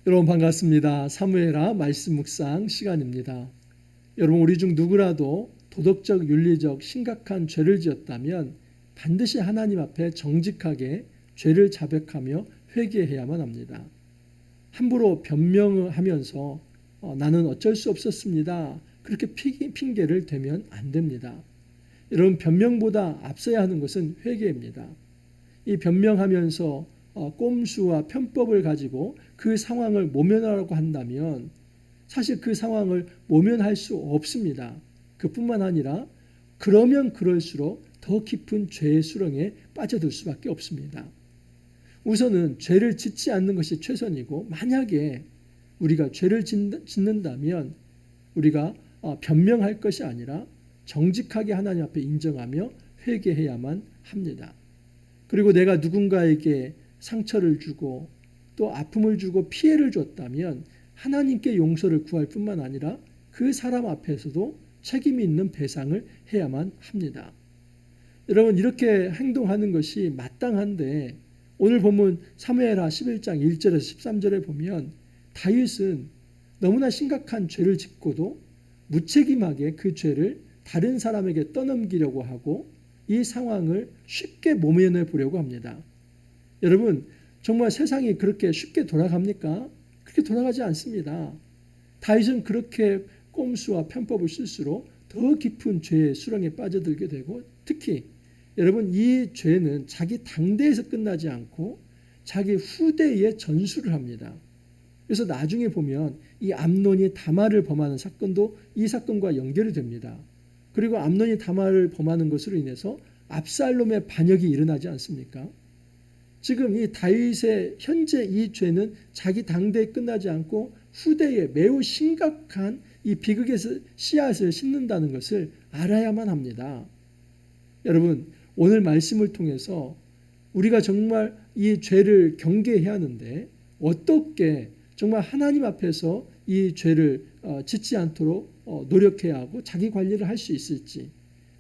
여러분 반갑습니다. 사무엘하 말씀 묵상 시간입니다. 여러분 우리 중 누구라도 도덕적 윤리적 심각한 죄를 지었다면 반드시 하나님 앞에 정직하게 죄를 자백하며 회개해야만 합니다. 함부로 변명하면서 나는 어쩔 수 없었습니다. 그렇게 핑계를 대면 안 됩니다. 여러분 변명보다 앞서야 하는 것은 회개입니다. 이 변명하면서 꼼수와 편법을 가지고 그 상황을 모면하라고 한다면 사실 그 상황을 모면할 수 없습니다. 그뿐만 아니라 그러면 그럴수록 더 깊은 죄의 수렁에 빠져들 수밖에 없습니다. 우선은 죄를 짓지 않는 것이 최선이고, 만약에 우리가 죄를 짓는다면 우리가 변명할 것이 아니라 정직하게 하나님 앞에 인정하며 회개해야만 합니다. 그리고 내가 누군가에게 상처를 주고 또 아픔을 주고 피해를 줬다면 하나님께 용서를 구할 뿐만 아니라 그 사람 앞에서도 책임이 있는 배상을 해야만 합니다. 여러분 이렇게 행동하는 것이 마땅한데, 오늘 본문 사무엘하 11장 1절에서 13절에 보면 다윗은 너무나 심각한 죄를 짓고도 무책임하게 그 죄를 다른 사람에게 떠넘기려고 하고 이 상황을 쉽게 모면해 보려고 합니다. 여러분 정말 세상이 그렇게 쉽게 돌아갑니까? 그렇게 돌아가지 않습니다. 다윗은 그렇게 꼼수와 편법을 쓸수록 더 깊은 죄의 수렁에 빠져들게 되고, 특히 여러분 이 죄는 자기 당대에서 끝나지 않고 자기 후대에 전수를 합니다. 그래서 나중에 보면 이 암논이 다말을 범하는 사건도 이 사건과 연결이 됩니다. 그리고 암논이 다말을 범하는 것으로 인해서 압살롬의 반역이 일어나지 않습니까? 지금 이 다윗의 현재 이 죄는 자기 당대에 끝나지 않고 후대에 매우 심각한 이 비극의 씨앗을 심는다는 것을 알아야만 합니다. 여러분 오늘 말씀을 통해서 우리가 정말 이 죄를 경계해야 하는데, 어떻게 정말 하나님 앞에서 이 죄를 짓지 않도록 노력해야 하고 자기 관리를 할 수 있을지,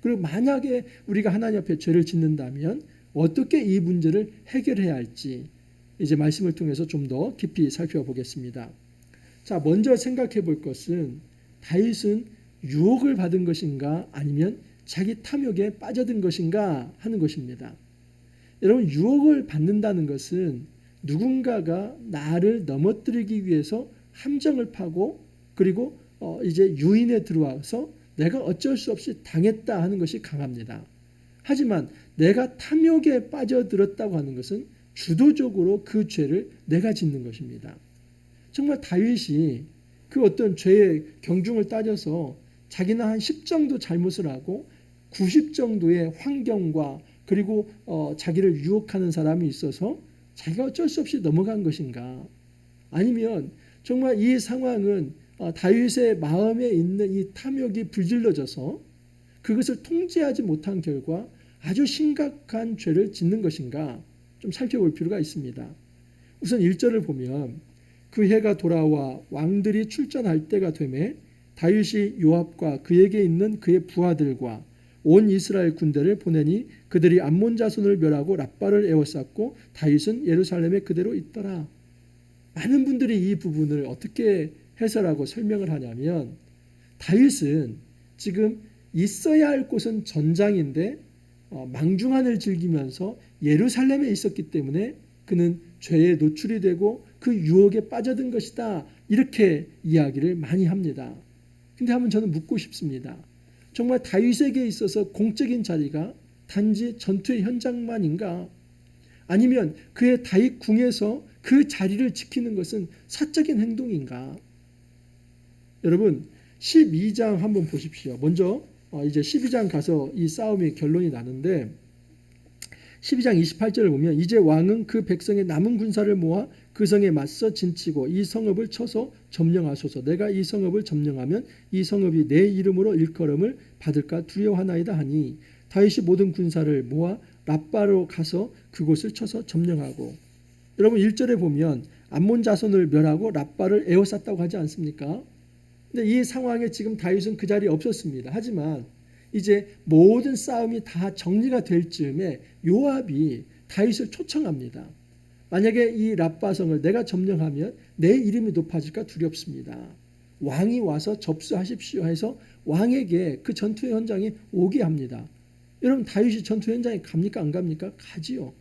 그리고 만약에 우리가 하나님 앞에 죄를 짓는다면 어떻게 이 문제를 해결해야 할지 이제 말씀을 통해서 좀 더 깊이 살펴보겠습니다. 자, 먼저 생각해 볼 것은 다윗은 유혹을 받은 것인가 아니면 자기 탐욕에 빠져든 것인가 하는 것입니다. 여러분 유혹을 받는다는 것은 누군가가 나를 넘어뜨리기 위해서 함정을 파고 그리고 이제 유인에 들어와서 내가 어쩔 수 없이 당했다 하는 것이 강합니다. 하지만 내가 탐욕에 빠져들었다고 하는 것은 주도적으로 그 죄를 내가 짓는 것입니다. 정말 다윗이 그 어떤 죄의 경중을 따져서 자기는 한 10 정도 잘못을 하고 90 정도의 환경과 그리고 자기를 유혹하는 사람이 있어서 자기가 어쩔 수 없이 넘어간 것인가? 아니면 정말 이 상황은 다윗의 마음에 있는 이 탐욕이 불질러져서 그것을 통제하지 못한 결과 아주 심각한 죄를 짓는 것인가? 좀 살펴볼 필요가 있습니다. 우선 1절을 보면 그 해가 돌아와 왕들이 출전할 때가 되매 다윗이 요압과 그에게 있는 그의 부하들과 온 이스라엘 군대를 보내니 그들이 암몬 자손을 멸하고 랍바를 에워쌌고 다윗은 예루살렘에 그대로 있더라. 많은 분들이 이 부분을 어떻게 해설하고 설명을 하냐면, 다윗은 지금 있어야 할 곳은 전장인데 망중한을 즐기면서 예루살렘에 있었기 때문에 그는 죄에 노출이 되고 그 유혹에 빠져든 것이다, 이렇게 이야기를 많이 합니다. 근데 한번 저는 묻고 싶습니다. 정말 다윗에게 있어서 공적인 자리가 단지 전투의 현장만인가? 아니면 그의 다윗 궁에서 그 자리를 지키는 것은 사적인 행동인가? 여러분 12장 한번 보십시오. 먼저 이제 12장 가서 이 싸움의 결론이 나는데, 12장 28절을 보면 이제 왕은 그 백성의 남은 군사를 모아 그 성에 맞서 진치고 이 성읍을 쳐서 점령하소서. 내가 이 성읍을 점령하면 이 성읍이 내 이름으로 일컬음을 받을까 두려워하나이다 하니 다윗이 모든 군사를 모아 랍바로 가서 그곳을 쳐서 점령하고, 여러분 1절에 보면 암몬 자손을 멸하고 랍바를 에워쌌다고 하지 않습니까? 근데 이 상황에 지금 다윗은 그 자리에 없었습니다. 하지만 이제 모든 싸움이 다 정리가 될 즈음에 요압이 다윗을 초청합니다. 만약에 이 랍바성을 내가 점령하면 내 이름이 높아질까 두렵습니다. 왕이 와서 접수하십시오 해서 왕에게 그 전투 현장에 오게 합니다. 여러분 다윗이 전투 현장에 갑니까 안 갑니까? 가지요.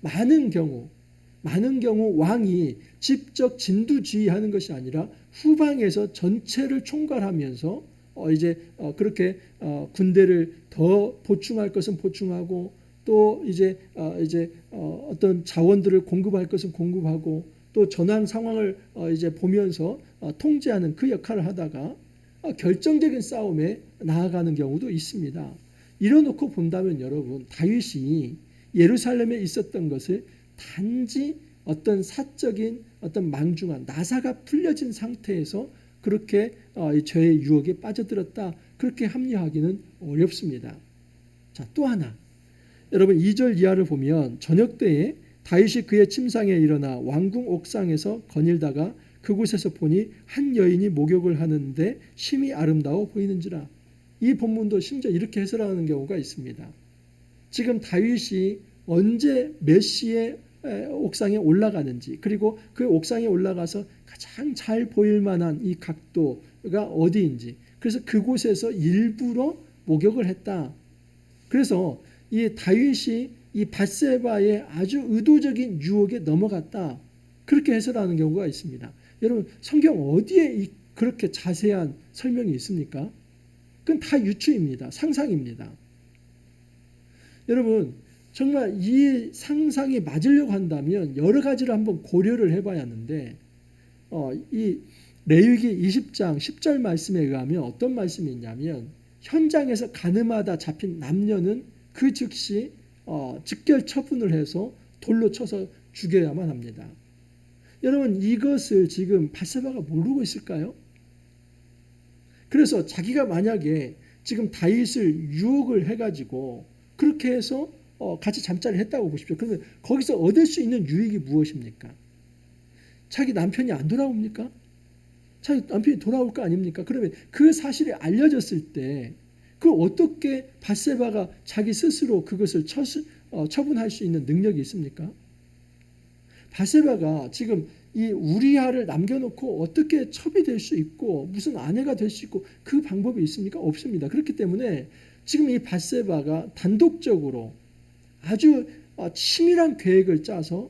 많은 경우 왕이 직접 진두지휘하는 것이 아니라 후방에서 전체를 총괄하면서 그렇게 군대를 더 보충할 것은 보충하고 또 어떤 자원들을 공급할 것은 공급하고 또 전황 상황을 보면서 통제하는 그 역할을 하다가 결정적인 싸움에 나아가는 경우도 있습니다. 이뤄놓고 본다면 여러분 다윗이 예루살렘에 있었던 것을 단지 어떤 사적인 어떤 망중한 나사가 풀려진 상태에서 그렇게 죄의 유혹에 빠져들었다 그렇게 합리화하기는 어렵습니다. 자, 또 하나 여러분 2절 이하를 보면 저녁 때에 다윗이 그의 침상에 일어나 왕궁 옥상에서 거닐다가 그곳에서 보니 한 여인이 목욕을 하는데 심히 아름다워 보이는지라. 이 본문도 심지어 이렇게 해석하는 경우가 있습니다. 지금 다윗이 언제 몇 시에 옥상에 올라가는지 그리고 그 옥상에 올라가서 가장 잘 보일 만한 이 각도가 어디인지 그래서 그곳에서 일부러 목욕을 했다. 그래서 이 다윗이 이 밧세바의 아주 의도적인 유혹에 넘어갔다. 그렇게 해석하는 경우가 있습니다. 여러분 성경 어디에 그렇게 자세한 설명이 있습니까? 그건 다 유추입니다. 상상입니다. 여러분 정말 이 상상이 맞으려고 한다면 여러 가지를 한번 고려를 해봐야 하는데 이 레위기 20장 10절 말씀에 의하면 어떤 말씀이 있냐면 현장에서 가늠하다 잡힌 남녀는 그 즉시 즉결 처분을 해서 돌로 쳐서 죽여야만 합니다. 여러분 이것을 지금 밧세바가 모르고 있을까요? 그래서 자기가 만약에 지금 다윗을 유혹을 해가지고 그렇게 해서 같이 잠자리를 했다고 보십시오. 그러면 거기서 얻을 수 있는 유익이 무엇입니까? 자기 남편이 안 돌아옵니까? 자기 남편이 돌아올 거 아닙니까? 그러면 그 사실이 알려졌을 때 그걸 어떻게 밧세바가 자기 스스로 그것을 처분할 수 있는 능력이 있습니까? 밧세바가 지금 이 우리아를 남겨놓고 어떻게 첩이 될 수 있고 무슨 아내가 될 수 있고 그 방법이 있습니까? 없습니다. 그렇기 때문에 지금 이 밧세바가 단독적으로 아주 치밀한 계획을 짜서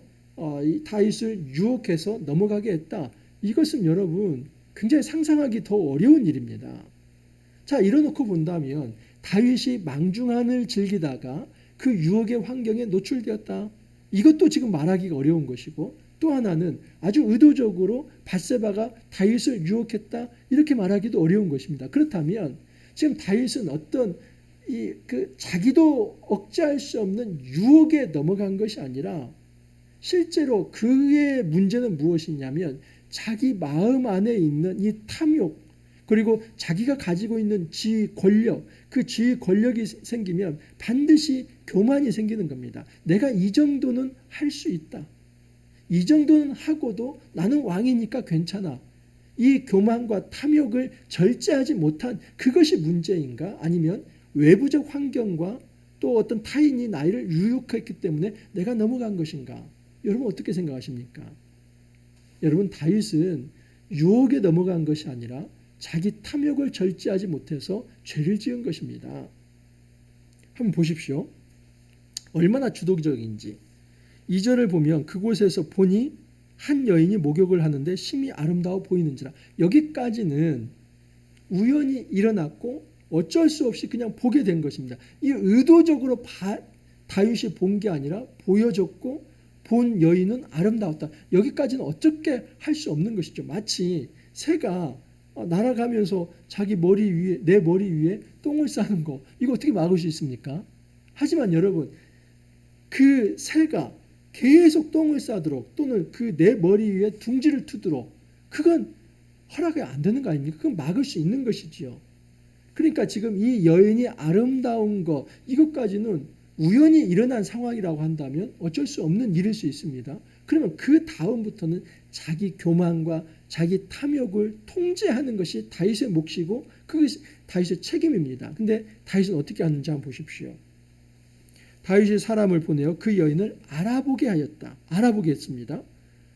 이 다윗을 유혹해서 넘어가게 했다. 이것은 여러분 굉장히 상상하기 더 어려운 일입니다. 자, 이뤄놓고 본다면 다윗이 망중한을 즐기다가 그 유혹의 환경에 노출되었다. 이것도 지금 말하기가 어려운 것이고 또 하나는 아주 의도적으로 밧세바가 다윗을 유혹했다. 이렇게 말하기도 어려운 것입니다. 그렇다면 지금 다윗은 어떤 자기도 억제할 수 없는 유혹에 넘어간 것이 아니라 실제로 그의 문제는 무엇이냐면 자기 마음 안에 있는 이 탐욕 그리고 자기가 가지고 있는 지위 권력 그 지위 권력이 생기면 반드시 교만이 생기는 겁니다. 내가 이 정도는 할 수 있다. 이 정도는 하고도 나는 왕이니까 괜찮아. 이 교만과 탐욕을 절제하지 못한 그것이 문제인가? 아니면 외부적 환경과 또 어떤 타인이 나를 유혹했기 때문에 내가 넘어간 것인가? 여러분 어떻게 생각하십니까? 여러분 다윗은 유혹에 넘어간 것이 아니라 자기 탐욕을 절제하지 못해서 죄를 지은 것입니다. 한번 보십시오. 얼마나 주도적인지. 2절을 보면 그곳에서 보니 한 여인이 목욕을 하는데 심히 아름다워 보이는지라. 여기까지는 우연히 일어났고 어쩔 수 없이 그냥 보게 된 것입니다. 이 의도적으로 다윗이 본 게 아니라 보여졌고 본 여인은 아름다웠다. 여기까지는 어떻게 할 수 없는 것이죠. 마치 새가 날아가면서 자기 머리 위에 내 머리 위에 똥을 싸는 거 이거 어떻게 막을 수 있습니까? 하지만 여러분 그 새가 계속 똥을 싸도록 또는 그 내 머리 위에 둥지를 트도록 그건 허락이 안 되는 거 아닙니까? 그건 막을 수 있는 것이지요. 그러니까 지금 이 여인이 아름다운 것 이것까지는 우연히 일어난 상황이라고 한다면 어쩔 수 없는 일일 수 있습니다. 그러면 그 다음부터는 자기 교만과 자기 탐욕을 통제하는 것이 다윗의 몫이고 그것이 다윗의 책임입니다. 근데 다윗은 어떻게 하는지 한번 보십시오. 다윗이 사람을 보내어 그 여인을 알아보게 하였다. 알아보게 했습니다.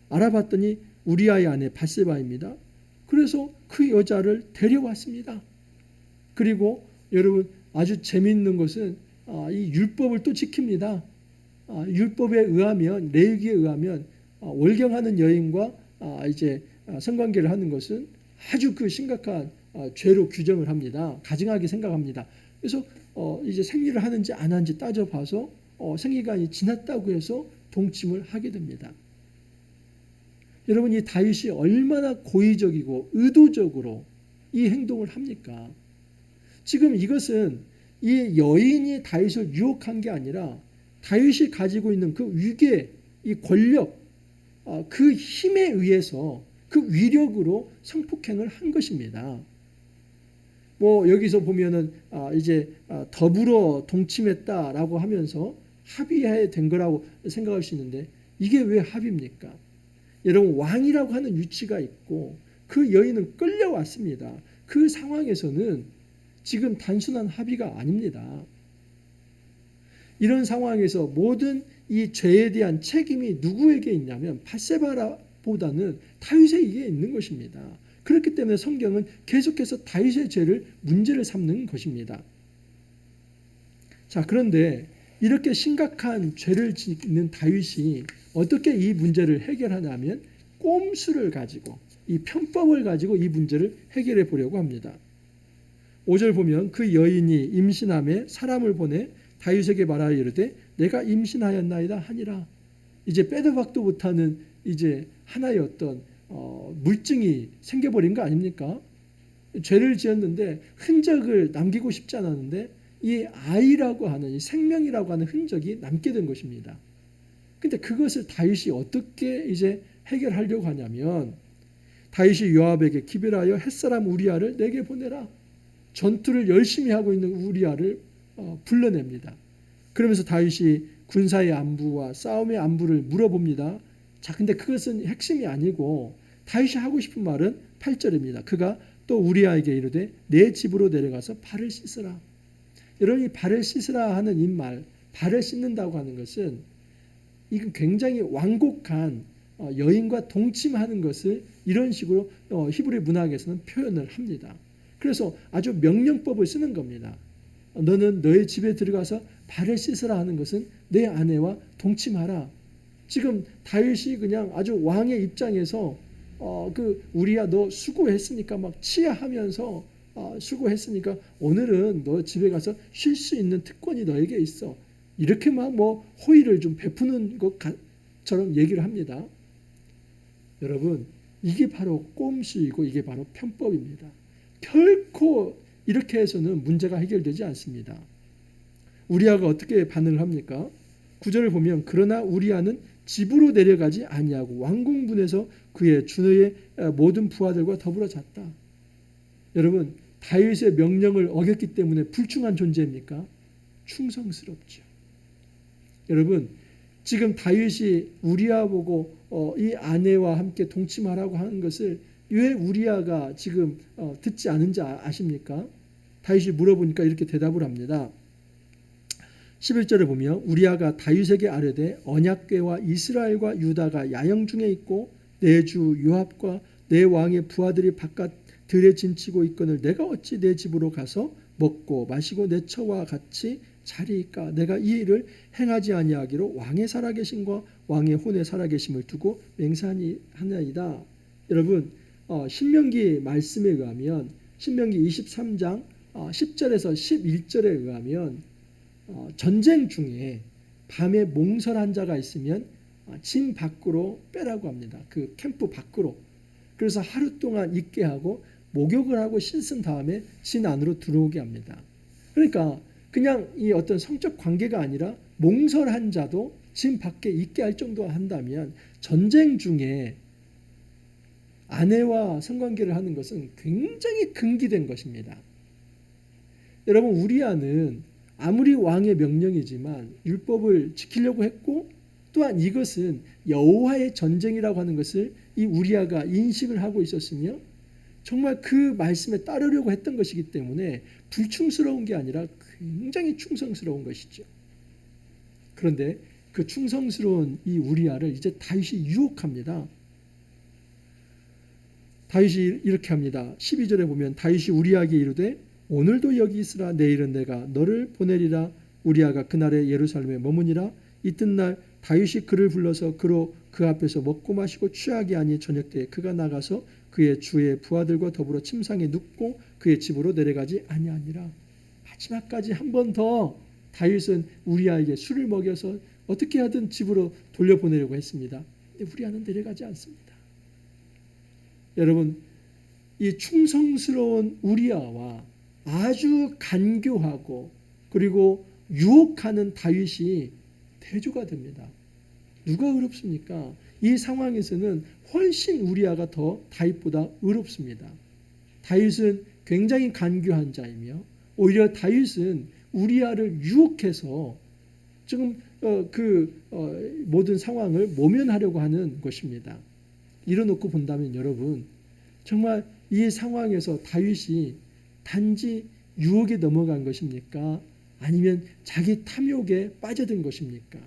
알아봤더니 우리아의 아내 밧세바입니다. 그래서 그 여자를 데려왔습니다. 그리고 여러분 아주 재미있는 것은 이 율법을 또 지킵니다. 율법에 의하면 레위기에 의하면 월경하는 여인과 이제 성관계를 하는 것은 아주 그 심각한 죄로 규정을 합니다. 가증하게 생각합니다. 그래서 이제 생리를 하는지 안 하는지 따져봐서 생리기간이 지났다고 해서 동침을 하게 됩니다. 여러분 이 다윗이 얼마나 고의적이고 의도적으로 이 행동을 합니까? 지금 이것은 이 여인이 다윗을 유혹한 게 아니라 다윗이 가지고 있는 그 위계, 이 권력, 그 힘에 의해서 그 위력으로 성폭행을 한 것입니다. 뭐 여기서 보면은 이제 더불어 동침했다라고 하면서 합의해야 된 거라고 생각할 수 있는데 이게 왜 합의입니까? 여러분 왕이라고 하는 위치가 있고 그 여인은 끌려왔습니다. 그 상황에서는 지금 단순한 합의가 아닙니다. 이런 상황에서 모든 이 죄에 대한 책임이 누구에게 있냐면 밧세바보다는 다윗에게 있는 것입니다. 그렇기 때문에 성경은 계속해서 다윗의 죄를 문제를 삼는 것입니다. 자, 그런데 이렇게 심각한 죄를 짓는 다윗이 어떻게 이 문제를 해결하냐면 꼼수를 가지고 이 편법을 가지고 이 문제를 해결해 보려고 합니다. 5절 보면 그 여인이 임신함에 사람을 보내 다윗에게 말하여 이르되 내가 임신하였나이다 하니라. 이제 빼도 박도 못하는 이제 하나의 어떤 물증이 생겨버린 거 아닙니까? 죄를 지었는데 흔적을 남기고 싶지 않았는데 이 아이라고 하는 이 생명이라고 하는 흔적이 남게 된 것입니다. 근데 그것을 다윗이 어떻게 이제 해결하려고 하냐면 다윗이 요압에게 기별하여 햇사람 우리아를 내게 보내라. 전투를 열심히 하고 있는 우리아를 불러냅니다. 그러면서 다윗이 군사의 안부와 싸움의 안부를 물어봅니다. 자, 근데 그것은 핵심이 아니고 다윗이 하고 싶은 말은 8절입니다. 그가 또 우리아에게 이르되 내 집으로 내려가서 발을 씻으라. 여러분 이 발을 씻으라 하는 이 말, 발을 씻는다고 하는 것은 이건 굉장히 완곡한 여인과 동침하는 것을 이런 식으로 히브리 문학에서는 표현을 합니다. 그래서 아주 명령법을 쓰는 겁니다. 너는 너의 집에 들어가서 발을 씻으라 하는 것은 내 아내와 동침하라. 지금 다윗이 그냥 아주 왕의 입장에서 그 우리야 너 수고했으니까 막 치하하면서 수고했으니까 오늘은 너 집에 가서 쉴 수 있는 특권이 너에게 있어. 이렇게 막 뭐 호의를 좀 베푸는 것처럼 얘기를 합니다. 여러분 이게 바로 꼼수이고 이게 바로 편법입니다. 결코 이렇게 해서는 문제가 해결되지 않습니다. 우리아가 어떻게 반응을 합니까? 9절을 보면 그러나 우리아는 집으로 내려가지 아니하고 왕궁문에서 그의 주의 모든 부하들과 더불어 잤다. 여러분 다윗의 명령을 어겼기 때문에 불충한 존재입니까? 충성스럽죠. 여러분 지금 다윗이 우리아 보고 이 아내와 함께 동침하라고 하는 것을 왜 우리아가 지금 듣지 않은지 아십니까? 다윗이 물어보니까 이렇게 대답을 합니다. 11절에 보면 우리아가 다윗에게 아뢰되 언약궤와 이스라엘과 유다가 야영 중에 있고 내 주 요압과 내 왕의 부하들이 바깥 들에 진치고 있거늘 내가 어찌 내 집으로 가서 먹고 마시고 내 처와 같이 자리이까? 내가 이 일을 행하지 아니하기로 왕의 살아계심과 왕의 혼의 살아계심을 두고 맹세하니 하나이다. 여러분 신명기 말씀에 의하면 신명기 23장 10절에서 11절에 의하면 전쟁 중에 밤에 몽설한 자가 있으면 진 밖으로 빼라고 합니다. 그 캠프 밖으로. 그래서 하루 동안 있게 하고 목욕을 하고 씻은 다음에 진 안으로 들어오게 합니다. 그러니까 그냥 이 어떤 성적 관계가 아니라 몽설한 자도 진 밖에 있게 할 정도 한다면 전쟁 중에 아내와 성관계를 하는 것은 굉장히 금기된 것입니다. 여러분 우리아는 아무리 왕의 명령이지만 율법을 지키려고 했고 또한 이것은 여호와의 전쟁이라고 하는 것을 이 우리아가 인식을 하고 있었으며 정말 그 말씀에 따르려고 했던 것이기 때문에 불충스러운 게 아니라 굉장히 충성스러운 것이죠. 그런데 그 충성스러운 이 우리아를 이제 다윗이 유혹합니다. 다윗이 이렇게 합니다. 12절에 보면 다윗이 우리아에게 이르되 오늘도 여기 있으라. 내일은 내가 너를 보내리라. 우리아가 그날에 예루살렘에 머무니라. 이튿날 다윗이 그를 불러서 그로 그 앞에서 먹고 마시고 취하게 하니 저녁 때에 그가 나가서 그의 주의 부하들과 더불어 침상에 눕고 그의 집으로 내려가지 아니하니라. 마지막까지 한 번 더 다윗은 우리아에게 술을 먹여서 어떻게 하든 집으로 돌려보내려고 했습니다. 근데 우리아는 내려가지 않습니다. 여러분, 이 충성스러운 우리아와 아주 간교하고 그리고 유혹하는 다윗이 대조가 됩니다. 누가 의롭습니까? 이 상황에서는 훨씬 우리아가 더 다윗보다 의롭습니다. 다윗은 굉장히 간교한 자이며 오히려 다윗은 우리아를 유혹해서 지금 모든 상황을 모면하려고 하는 것입니다. 이뤄놓고 본다면 여러분, 정말 이 상황에서 다윗이 단지 유혹에 넘어간 것입니까? 아니면 자기 탐욕에 빠져든 것입니까?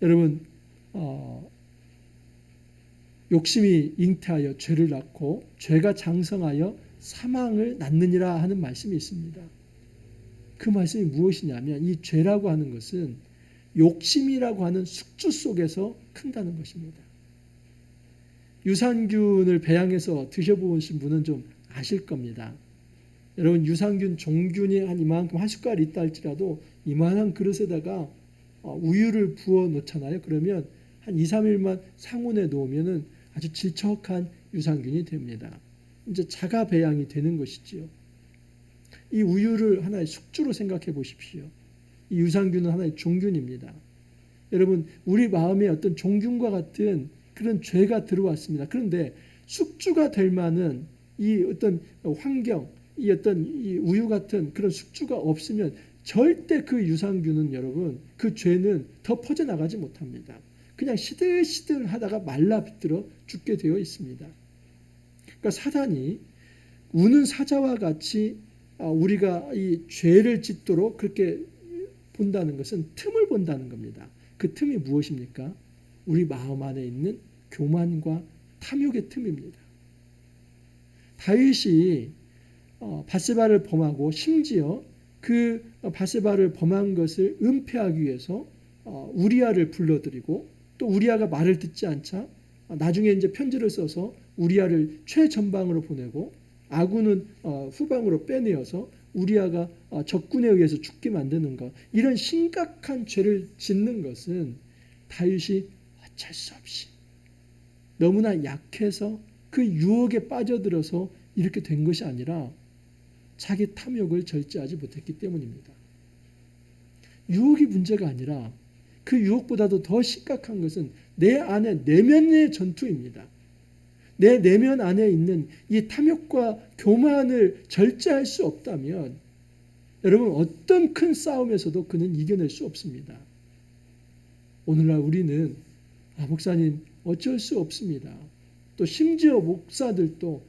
여러분, 욕심이 잉태하여 죄를 낳고 죄가 장성하여 사망을 낳느니라 하는 말씀이 있습니다. 그 말씀이 무엇이냐면 이 죄라고 하는 것은 욕심이라고 하는 숙주 속에서 큰다는 것입니다. 유산균을 배양해서 드셔보신 분은 좀 아실 겁니다. 여러분, 유산균 종균이 한 이만큼 한 숟갈 있다 할지라도 이만한 그릇에다가 우유를 부어 놓잖아요. 그러면 한 2, 3일만 상온에 놓으면 아주 질척한 유산균이 됩니다. 이제 자가 배양이 되는 것이지요. 이 우유를 하나의 숙주로 생각해 보십시오. 이 유산균은 하나의 종균입니다. 여러분, 우리 마음에 어떤 종균과 같은 그런 죄가 들어왔습니다. 그런데 숙주가 될 만한 이 어떤 환경, 이 어떤 이 우유 같은 그런 숙주가 없으면 절대 그 유산균은 여러분, 그 죄는 더 퍼져나가지 못합니다. 그냥 시들시들 하다가 말라 비틀어 죽게 되어 있습니다. 그러니까 사단이 우는 사자와 같이 우리가 이 죄를 짓도록 그렇게 본다는 것은 틈을 본다는 겁니다. 그 틈이 무엇입니까? 우리 마음 안에 있는 교만과 탐욕의 틈입니다. 다윗이 밧세바를 범하고 심지어 그 밧세바를 범한 것을 은폐하기 위해서 우리아를 불러들이고 또 우리아가 말을 듣지 않자 나중에 이제 편지를 써서 우리아를 최전방으로 보내고 아군은 후방으로 빼내어서 우리아가 적군에 의해서 죽게 만드는 것, 이런 심각한 죄를 짓는 것은 다윗이 어쩔 수 없이 너무나 약해서 그 유혹에 빠져들어서 이렇게 된 것이 아니라 자기 탐욕을 절제하지 못했기 때문입니다. 유혹이 문제가 아니라 그 유혹보다도 더 심각한 것은 내 안에 내면의 전투입니다. 내 내면 안에 있는 이 탐욕과 교만을 절제할 수 없다면 여러분, 어떤 큰 싸움에서도 그는 이겨낼 수 없습니다. 오늘날 우리는 목사님 어쩔 수 없습니다. 또 심지어 목사들도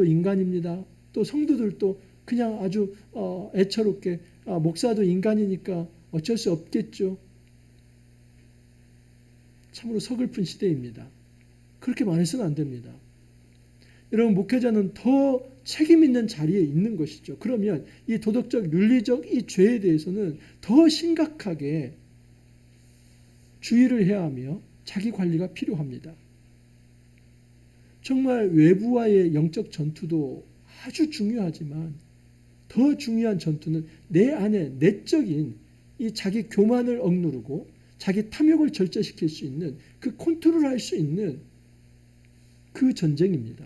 인간입니다. 또 성도들도 그냥 아주 애처롭게 목사도 인간이니까 어쩔 수 없겠죠. 참으로 서글픈 시대입니다. 그렇게 말해서는 안 됩니다. 여러분, 목회자는 더 책임 있는 자리에 있는 것이죠. 그러면 이 도덕적, 윤리적 이 죄에 대해서는 더 심각하게 주의를 해야 하며 자기 관리가 필요합니다. 정말 외부와의 영적 전투도 아주 중요하지만 더 중요한 전투는 내 안에 내적인 이 자기 교만을 억누르고 자기 탐욕을 절제시킬 수 있는, 그 컨트롤할 수 있는 그 전쟁입니다.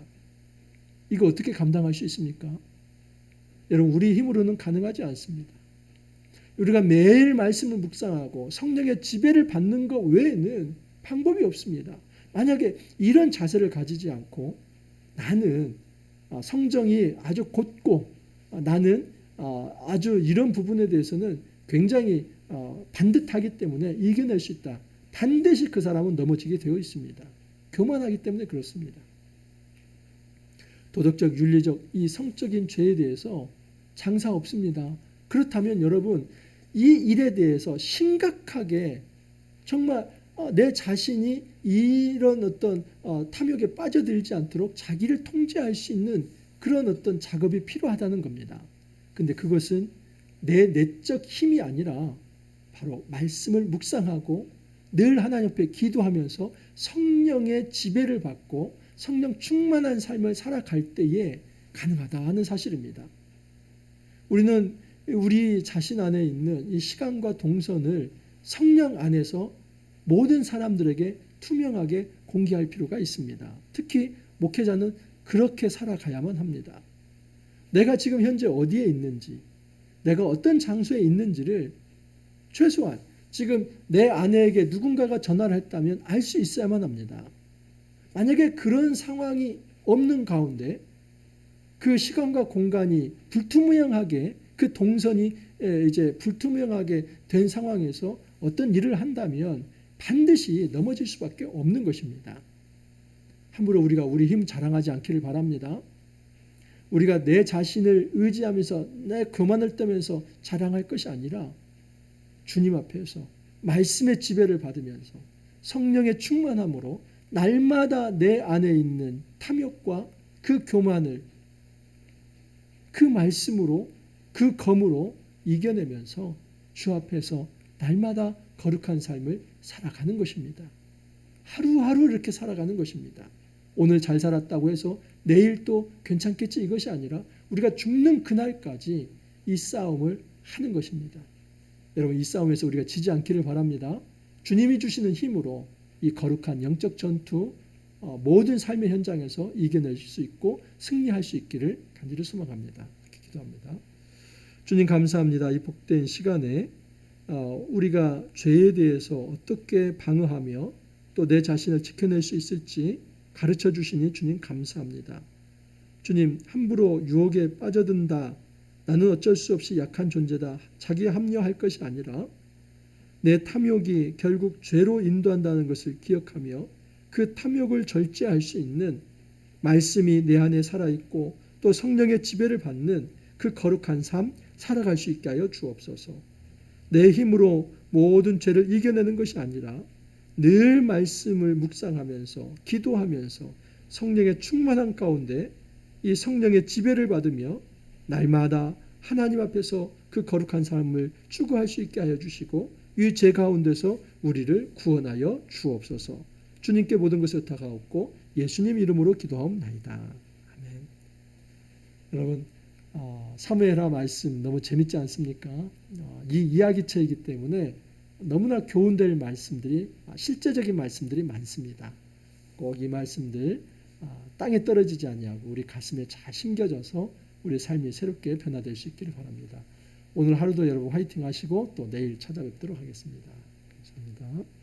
이거 어떻게 감당할 수 있습니까? 여러분, 우리 힘으로는 가능하지 않습니다. 우리가 매일 말씀을 묵상하고 성령의 지배를 받는 것 외에는 방법이 없습니다. 만약에 이런 자세를 가지지 않고 나는 성정이 아주 곧고 나는 아주 이런 부분에 대해서는 굉장히 반듯하기 때문에 이겨낼 수 있다. 반드시 그 사람은 넘어지게 되어 있습니다. 교만하기 때문에 그렇습니다. 도덕적, 윤리적 이 성적인 죄에 대해서 장사 없습니다. 그렇다면 여러분, 이 일에 대해서 심각하게 정말 내 자신이 이런 어떤 탐욕에 빠져들지 않도록 자기를 통제할 수 있는 그런 어떤 작업이 필요하다는 겁니다. 근데 그것은 내 내적 힘이 아니라 바로 말씀을 묵상하고 늘 하나님 앞에 기도하면서 성령의 지배를 받고 성령 충만한 삶을 살아갈 때에 가능하다는 사실입니다. 우리는 우리 자신 안에 있는 이 시간과 동선을 성령 안에서 모든 사람들에게 투명하게 공개할 필요가 있습니다. 특히 목회자는 그렇게 살아가야만 합니다. 내가 지금 현재 어디에 있는지, 내가 어떤 장소에 있는지를 최소한 지금 내 아내에게 누군가가 전화를 했다면 알 수 있어야만 합니다. 만약에 그런 상황이 없는 가운데 그 시간과 공간이 불투명하게 그 동선이 이제 불투명하게 된 상황에서 어떤 일을 한다면 반드시 넘어질 수밖에 없는 것입니다. 함부로 우리가 우리 힘 자랑하지 않기를 바랍니다. 우리가 내 자신을 의지하면서 내 교만을 떠면서 자랑할 것이 아니라 주님 앞에서 말씀의 지배를 받으면서 성령의 충만함으로 날마다 내 안에 있는 탐욕과 그 교만을 그 말씀으로 그 검으로 이겨내면서 주 앞에서 날마다 거룩한 삶을 살아가는 것입니다. 하루하루 이렇게 살아가는 것입니다. 오늘 잘 살았다고 해서 내일 또 괜찮겠지 이것이 아니라 우리가 죽는 그날까지 이 싸움을 하는 것입니다. 여러분 이 싸움에서 우리가 지지 않기를 바랍니다. 주님이 주시는 힘으로 이 거룩한 영적 전투 모든 삶의 현장에서 이겨낼 수 있고 승리할 수 있기를 간절히 소망합니다. 이렇게 기도합니다. 주님 감사합니다. 이 복된 시간에 우리가 죄에 대해서 어떻게 방어하며 또 내 자신을 지켜낼 수 있을지 가르쳐 주시니 주님 감사합니다. 주님 함부로 유혹에 빠져든다. 나는 어쩔 수 없이 약한 존재다. 자기에 합리화할 것이 아니라 내 탐욕이 결국 죄로 인도한다는 것을 기억하며 그 탐욕을 절제할 수 있는 말씀이 내 안에 살아있고 또 성령의 지배를 받는 그 거룩한 삶 살아갈 수 있게 하여 주옵소서. 내 힘으로 모든 죄를 이겨내는 것이 아니라 늘 말씀을 묵상하면서 기도하면서 성령의 충만한 가운데 이 성령의 지배를 받으며 날마다 하나님 앞에서 그 거룩한 삶을 추구할 수 있게 하여 주시고 이 죄 가운데서 우리를 구원하여 주옵소서. 주님께 모든 것을 다가옵고 예수님 이름으로 기도하옵나이다. 아멘. 여러분 사무엘하 말씀 너무 재밌지 않습니까? 이 이야기체이기 때문에 너무나 교훈될 말씀들이 실제적인 말씀들이 많습니다. 꼭 이 말씀들 땅에 떨어지지 아니하고 우리 가슴에 잘 심겨져서 우리 삶이 새롭게 변화될 수 있기를 바랍니다. 오늘 하루도 여러분 화이팅 하시고 또 내일 찾아뵙도록 하겠습니다. 감사합니다.